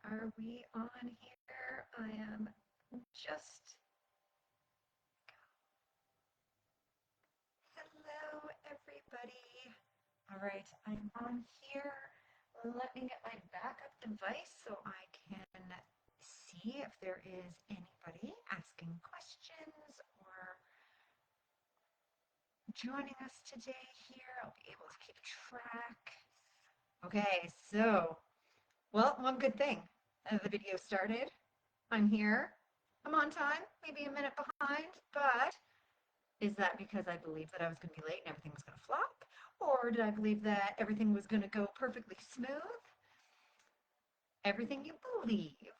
Are we on here? I am just. Hello, everybody. All right, I'm on here. Let me get my backup device so I can see if there is anybody asking questions or joining us today here. I'll be able to keep track. Okay, so, well, one good thing. The video started. I'm here. I'm on time, maybe a minute behind, but is that because I believed that I was going to be late and everything was going to flop? Or did I believe that everything was going to go perfectly smooth? Everything you believe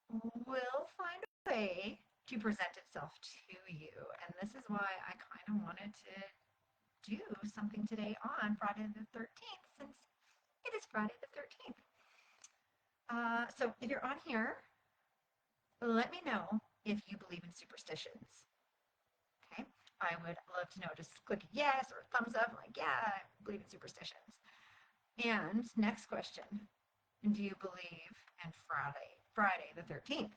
will find a way to present itself to you. And this is why I kind of wanted to do something today on Friday the 13th, since it is Friday the 13th. So if you're on here, let me know if you believe in superstitions. Okay, I would love to know. Just click yes or thumbs up, like, yeah, I believe in superstitions. And next question, do you believe in Friday the 13th?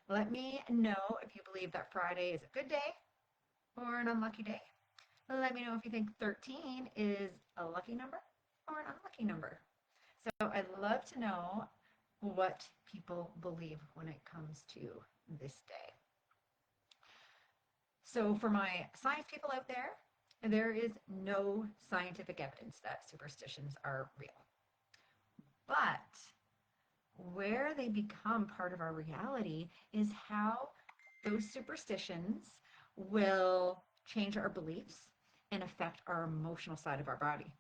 Let me know if you believe that Friday is a good day or an unlucky day. Let me know if you think 13 is a lucky number or an unlucky number. So I'd love to know what people believe when it comes to this day. So for my science people out there is no scientific evidence that superstitions are real. But where they become part of our reality is how those superstitions will change our beliefs and affect our emotional side of our body.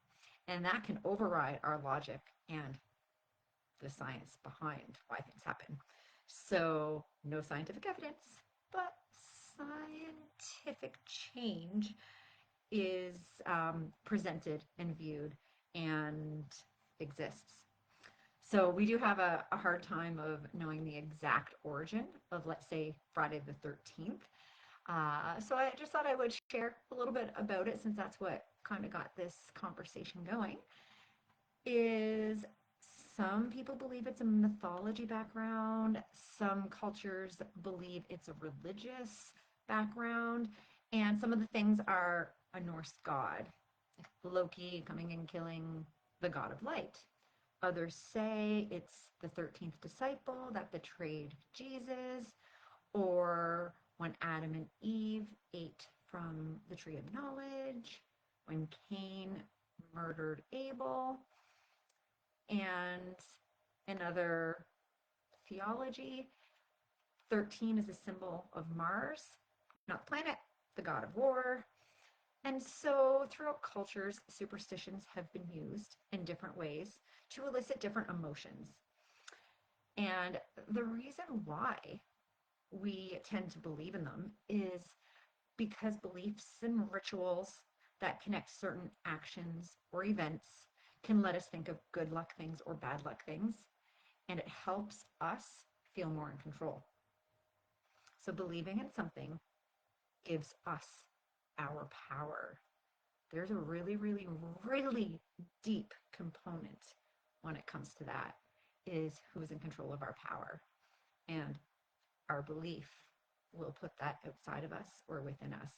And that can override our logic and the science behind why things happen. So, no scientific evidence, but scientific change is presented and viewed and exists. So we do have a hard time of knowing the exact origin of, let's say, Friday the 13th. So I just thought I would share a little bit about it, since that's what kind of got this conversation going. Is some people believe it's a mythology background, some cultures believe it's a religious background, and some of the things are a Norse god, Loki coming and killing the god of light. Others say it's the 13th disciple that betrayed Jesus, or when Adam and Eve ate from the tree of knowledge, when Cain murdered Abel, and another theology, 13 is a symbol of Mars, not the planet, the god of war. And so throughout cultures, superstitions have been used in different ways to elicit different emotions. And the reason why we tend to believe in them is because beliefs and rituals that connect certain actions or events can let us think of good luck things or bad luck things, and it helps us feel more in control. So believing in something gives us our power. There's a really, really, really deep component when it comes to that, is who's in control of our power. And our belief will put that outside of us or within us.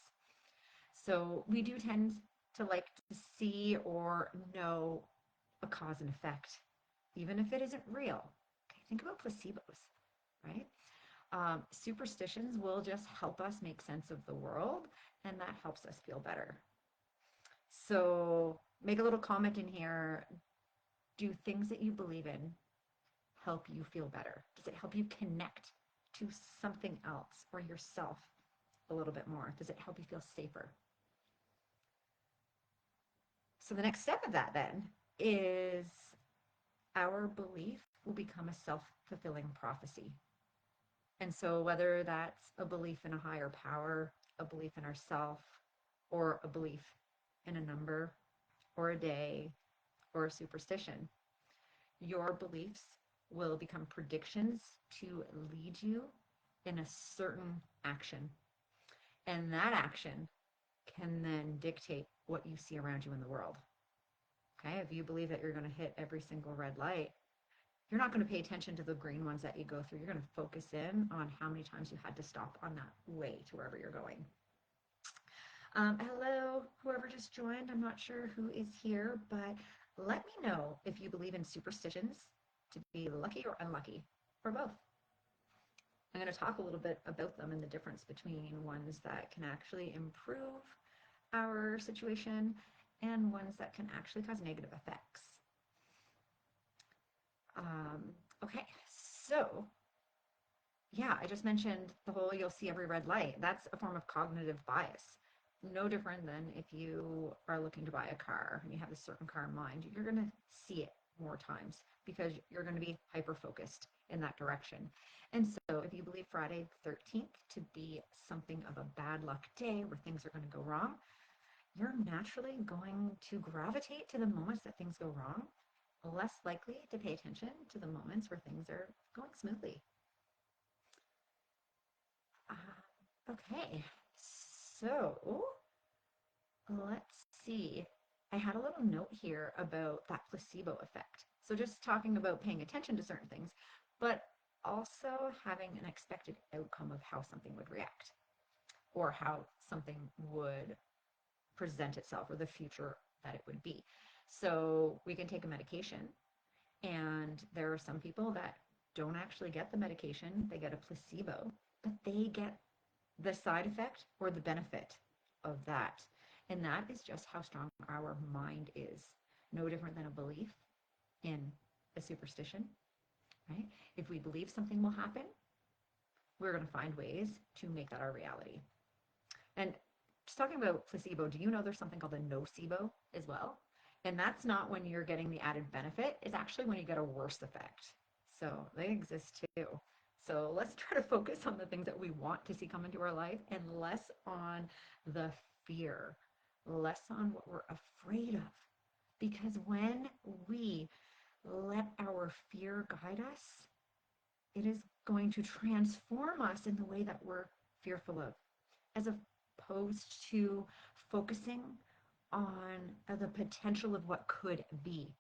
So we do tend to like to see or know a cause and effect, even if it isn't real. Okay, think about placebos, right? Superstitions will just help us make sense of the world, and that helps us feel better. So make a little comment in here. Do things that you believe in help you feel better? Does it help you connect to something else or yourself a little bit more? Does it help you feel safer? So the next step of that then is our belief will become a self-fulfilling prophecy. And so whether that's a belief in a higher power, a belief in ourself, or a belief in a number, or a day, or a superstition, your beliefs will become predictions to lead you in a certain action. And that action can then dictate what you see around you in the world. Okay, if you believe that you're going to hit every single red light, you're not going to pay attention to the green ones that you go through. You're going to focus in on how many times you had to stop on that way to wherever you're going. Hello, whoever just joined. I'm not sure who is here, but let me know if you believe in superstitions to be lucky or unlucky, or both. I'm going to talk a little bit about them and the difference between ones that can actually improve our situation and ones that can actually cause negative effects. Okay, so yeah, I just mentioned the whole you'll see every red light. That's a form of cognitive bias. No different than if you are looking to buy a car and you have a certain car in mind, you're going to see it more times because you're going to be hyper focused in that direction. And so if you believe Friday the 13th to be something of a bad luck day where things are going to go wrong, you're naturally going to gravitate to the moments that things go wrong, less likely to pay attention to the moments where things are going smoothly. Okay, so let's see. I had a little note here about that placebo effect. So just talking about paying attention to certain things, but also having an expected outcome of how something would react or how something would present itself or the future that it would be. So we can take a medication, and there are some people that don't actually get the medication, they get a placebo, but they get the side effect or the benefit of that. And that is just how strong our mind is. No different than a belief in a superstition, right? If we believe something will happen, we're going to find ways to make that our reality. And just talking about placebo, do you know there's something called a nocebo as well? And that's not when you're getting the added benefit, it's actually when you get a worse effect. So they exist too. So let's try to focus on the things that we want to see come into our life and less on the fear, less on what we're afraid of. Because when we let our fear guide us, it is going to transform us in the way that we're fearful of, as opposed to focusing on the potential of what could be.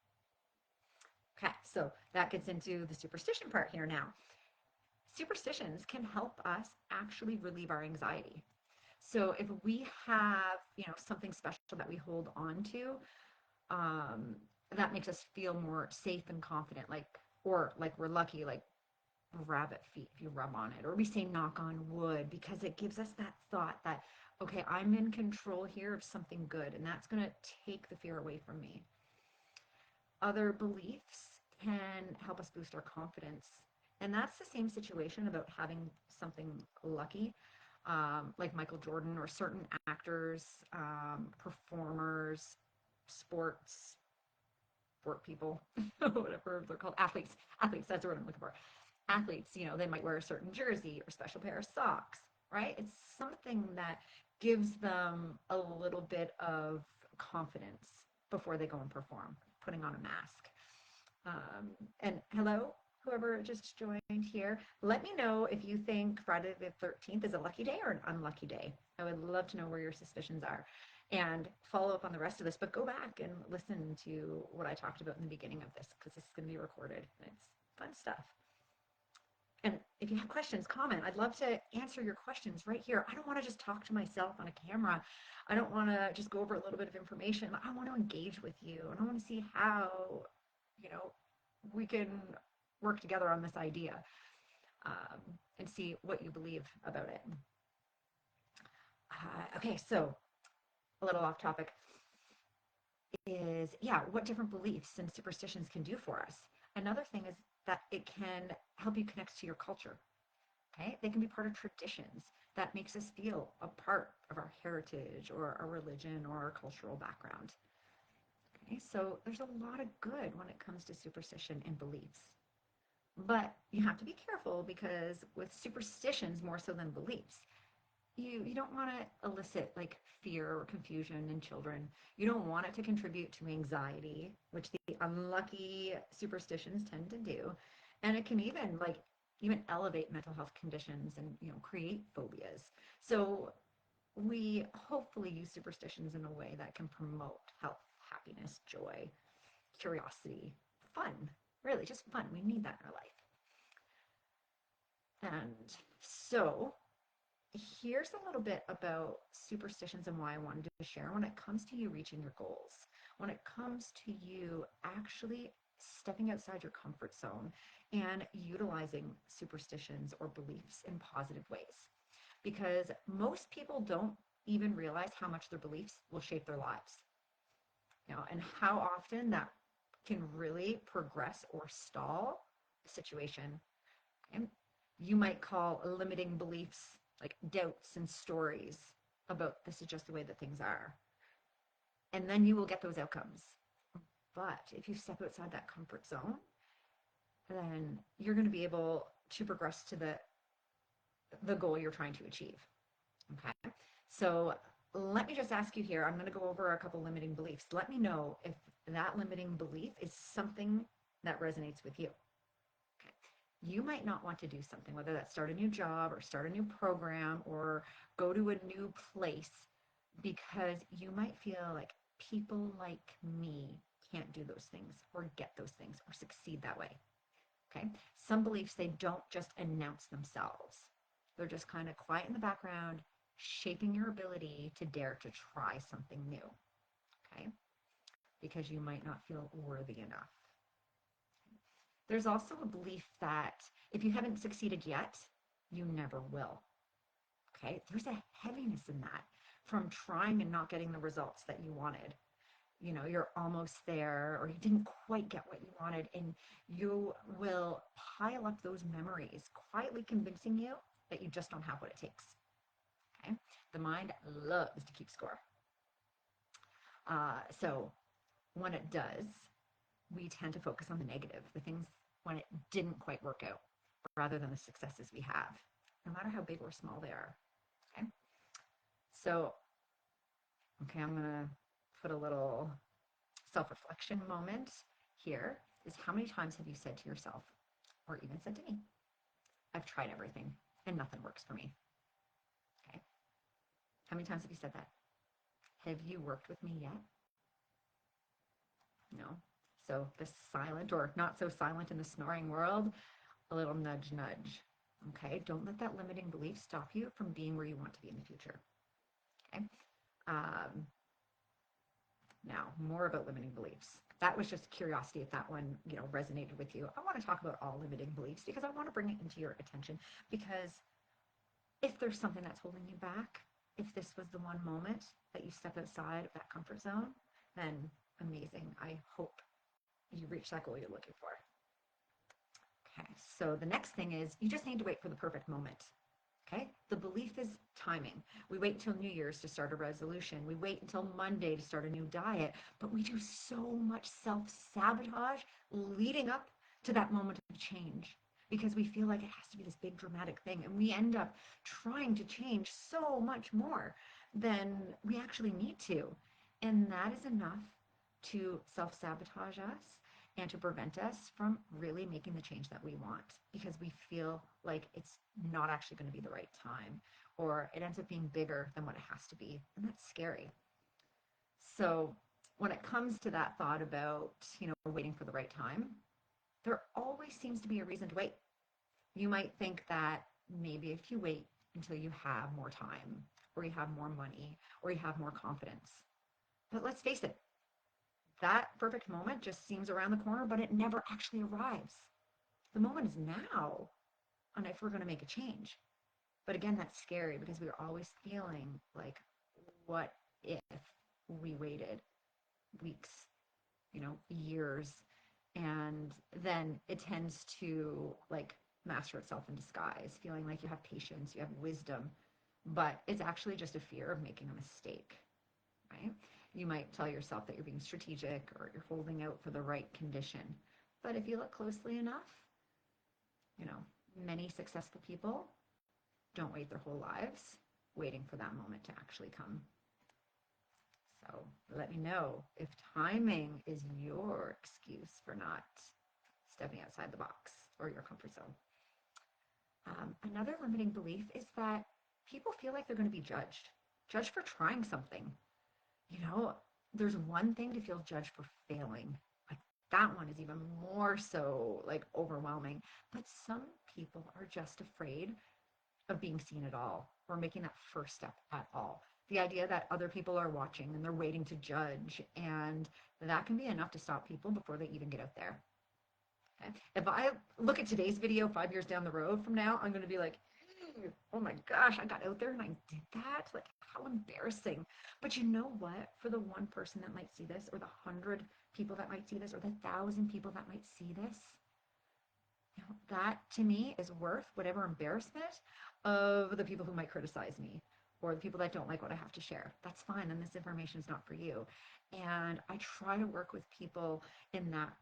Okay, so that gets into the superstition part here now. Superstitions can help us actually relieve our anxiety. So if we have, something special that we hold on to, um, that makes us feel more safe and confident, or like we're lucky, like rabbit feet if you rub on it, or we say knock on wood because it gives us that thought that, okay, I'm in control here of something good, and that's going to take the fear away from me. Other beliefs can help us boost our confidence, and that's the same situation about having something lucky, like Michael Jordan or certain actors, performers, sports sport people, whatever they're called, athletes, that's the word I'm looking for. Athletes, they might wear a certain jersey or special pair of socks, right? It's something that gives them a little bit of confidence before they go and perform, putting on a mask. And hello, whoever just joined here. Let me know if you think Friday the 13th is a lucky day or an unlucky day. I would love to know where your suspicions are and follow up on the rest of this, but go back and listen to what I talked about in the beginning of this because this is going to be recorded and it's fun stuff. And if you have questions, comment. I'd love to answer your questions right here. I don't want to just talk to myself on a camera. I don't want to just go over a little bit of information. I want to engage with you, and I want to see how, we can work together on this idea, and see what you believe about it. Okay, so a little off topic is, yeah, what different beliefs and superstitions can do for us. Another thing is that it can help you connect to your culture. Okay, they can be part of traditions that makes us feel a part of our heritage or our religion or our cultural background. Okay, so there's a lot of good when it comes to superstition and beliefs. But you have to be careful because with superstitions more so than beliefs, you don't want to elicit like fear or confusion in children. You don't want it to contribute to anxiety, which the unlucky superstitions tend to do. And it can even elevate mental health conditions and create phobias. So we hopefully use superstitions in a way that can promote health, happiness, joy, curiosity, fun, Really, just fun. We need that in our life. And so here's a little bit about superstitions and why I wanted to share when it comes to you reaching your goals, when it comes to you actually stepping outside your comfort zone and utilizing superstitions or beliefs in positive ways. Because most people don't even realize how much their beliefs will shape their lives, and how often that can really progress or stall a situation. And you might call limiting beliefs like doubts and stories about this is just the way that things are. And then you will get those outcomes. But if you step outside that comfort zone, then you're going to be able to progress to the goal you're trying to achieve. Okay. So let me just ask you here. I'm going to go over a couple limiting beliefs. Let me know if that limiting belief is something that resonates with you. Okay. You might not want to do something, whether that's start a new job or start a new program or go to a new place, because you might feel like people like me can't do those things or get those things or succeed that way. Okay. Some beliefs, they don't just announce themselves. They're just kind of quiet in the background, shaping your ability to dare to try something new. Okay. Because you might not feel worthy enough. There's also a belief that if you haven't succeeded yet, you never will. Okay. There's a heaviness in that from trying and not getting the results that you wanted. You're almost there, or you didn't quite get what you wanted, and you will pile up those memories, quietly convincing you that you just don't have what it takes. Okay. The mind loves to keep score. So when it does, we tend to focus on the negative, the things when it didn't quite work out, rather than the successes we have, no matter how big or small they are. Okay. So, okay, I'm going to put a little self-reflection moment here. Is how many times have you said to yourself, or even said to me, I've tried everything and nothing works for me? Okay. How many times have you said that? Have you worked with me yet? No. So the silent or not so silent in the snoring world, a little nudge, nudge. Okay. Don't let that limiting belief stop you from being where you want to be in the future. Okay. Um, Now, more about limiting beliefs. That was just curiosity if that one, resonated with you. I want to talk about all limiting beliefs because I want to bring it into your attention, because if there's something that's holding you back, if this was the one moment that you step outside of that comfort zone, then amazing. I hope you reach that goal you're looking for. Okay, so the next thing is you just need to wait for the perfect moment. Okay, the belief is timing. We wait until New Year's to start a resolution. We wait until Monday to start a new diet, but we do so much self-sabotage leading up to that moment of change because we feel like it has to be this big dramatic thing, and we end up trying to change so much more than we actually need to. And that is enough to self-sabotage us and to prevent us from really making the change that we want, because we feel like it's not actually going to be the right time, or it ends up being bigger than what it has to be. And that's scary. So when it comes to that thought about, waiting for the right time, there always seems to be a reason to wait. You might think that maybe if you wait until you have more time, or you have more money, or you have more confidence. But let's face it, that perfect moment just seems around the corner, but it never actually arrives. The moment is now, and if we're going to make a change. But again, that's scary because we're always feeling like, what if we waited weeks, years, and then it tends to like master itself in disguise, feeling like you have patience, you have wisdom, but it's actually just a fear of making a mistake, right? You might tell yourself that you're being strategic or you're holding out for the right condition. But if you look closely enough, you know, many successful people don't wait their whole lives waiting for that moment to actually come. So let me know if timing is your excuse for not stepping outside the box or your comfort zone. Another limiting belief is that people feel like they're going to be judged for trying something. You know, there's one thing to feel judged for failing. Like That one is even more so like overwhelming. But some people are just afraid of being seen at all or making that first step at all. The idea that other people are watching and they're waiting to judge, and that can be enough to stop people before they even get out there. Okay? If I look at today's video 5 years down the road from now, I'm going to be like, oh my gosh, I got out there and I did that. Like, how embarrassing. But you know what? For the one person that might see this, or the 100 people that might see this, or the 1,000 people that might see this, you know, that to me is worth whatever embarrassment of the people who might criticize me or the people that don't like what I have to share. That's fine. Then this information is not for you. And I try to work with people in that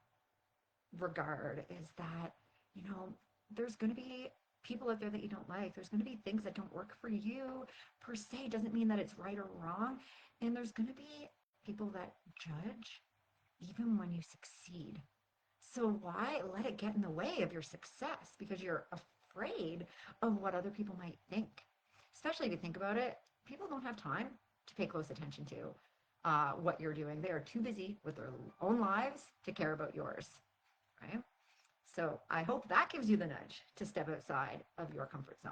regard, is that, you know, there's going to be people out there that you don't like. There's going to be things that don't work for you per se. Doesn't mean that it's right or wrong. And there's going to be people that judge even when you succeed. So why let it get in the way of your success because you're afraid of what other people might think? Especially if you think about it, people don't have time to pay close attention to what you're doing. They are too busy with their own lives to care about yours, right? So I hope that gives you the nudge to step outside of your comfort zone.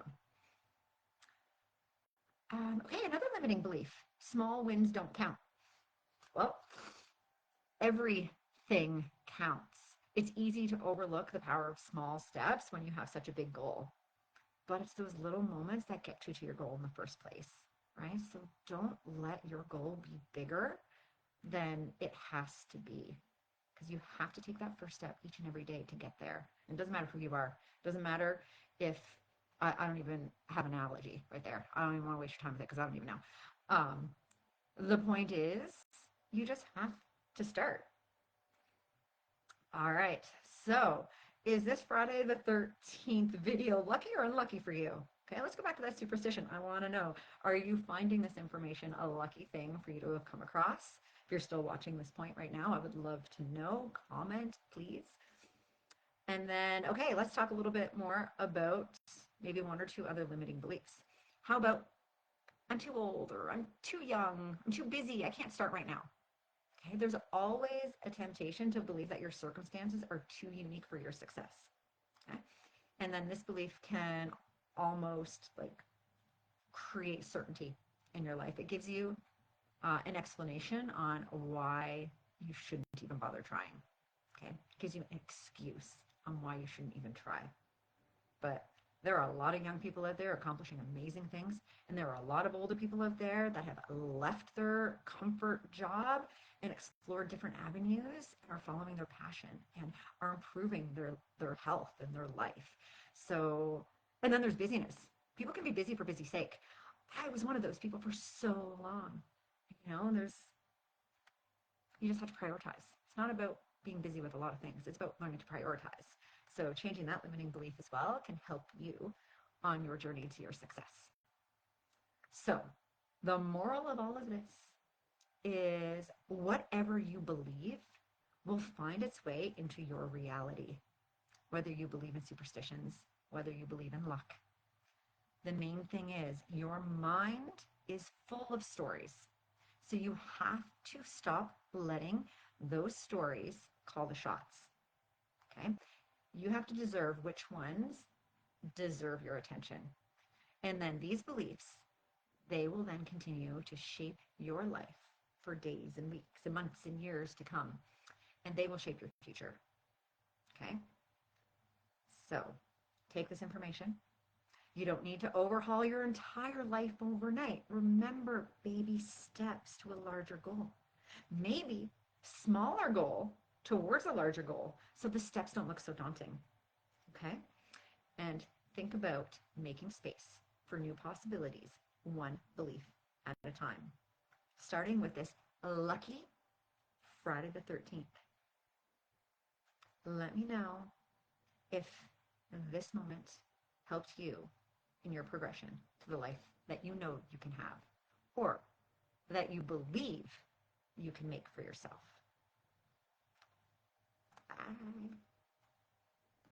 Okay, another limiting belief: small wins don't count. Well, everything counts. It's easy to overlook the power of small steps when you have such a big goal, but it's those little moments that get you to your goal in the first place, right? So don't let your goal be bigger than it has to be, because you have to take that first step each and every day to get there. And it doesn't matter who you are. It doesn't matter if I don't even have an analogy right there. I don't even want to waste your time with it because I don't even know. Um, the point is, you just have to start. All right. So, is this Friday the 13th video lucky or unlucky for you? Okay, let's go back to that superstition. I want to know, are you finding this information a lucky thing for you to have come across? If you're still watching this point right now, I would love to know. Comment, please. And then, okay, let's talk a little bit more about maybe one or two other limiting beliefs. How about, I'm too old, or I'm too young, I'm too busy, I can't start right now. Okay, there's always a temptation to believe that your circumstances are too unique for your success. Okay? And then this belief can almost like create certainty in your life. It gives you an explanation on why you shouldn't even bother trying. Okay, it gives you an excuse on why you shouldn't even try. But there are a lot of young people out there accomplishing amazing things, and there are a lot of older people out there that have left their comfort job and explored different avenues and are following their passion and are improving their health and their life. So, and then there's busyness. People can be busy for busy sake. I was one of those people for so long. You know, and you just have to prioritize. It's not about being busy with a lot of things. It's about learning to prioritize. So changing that limiting belief as well can help you on your journey to your success. So the moral of all of this is whatever you believe will find its way into your reality, whether you believe in superstitions, whether you believe in luck. The main thing is your mind is full of stories. So you have to stop letting those stories call the shots. Okay? You have to deserve which ones deserve your attention. And then these beliefs, they will then continue to shape your life for days and weeks and months and years to come. And they will shape your future. Okay? So take this information. You don't need to overhaul your entire life overnight. Remember, baby steps to a larger goal. Maybe smaller goal towards a larger goal so the steps don't look so daunting. Okay? And think about making space for new possibilities, one belief at a time. Starting with this lucky Friday the 13th. Let me know if this moment helped you in your progression to the life that you know you can have, or that you believe you can make for yourself. Bye.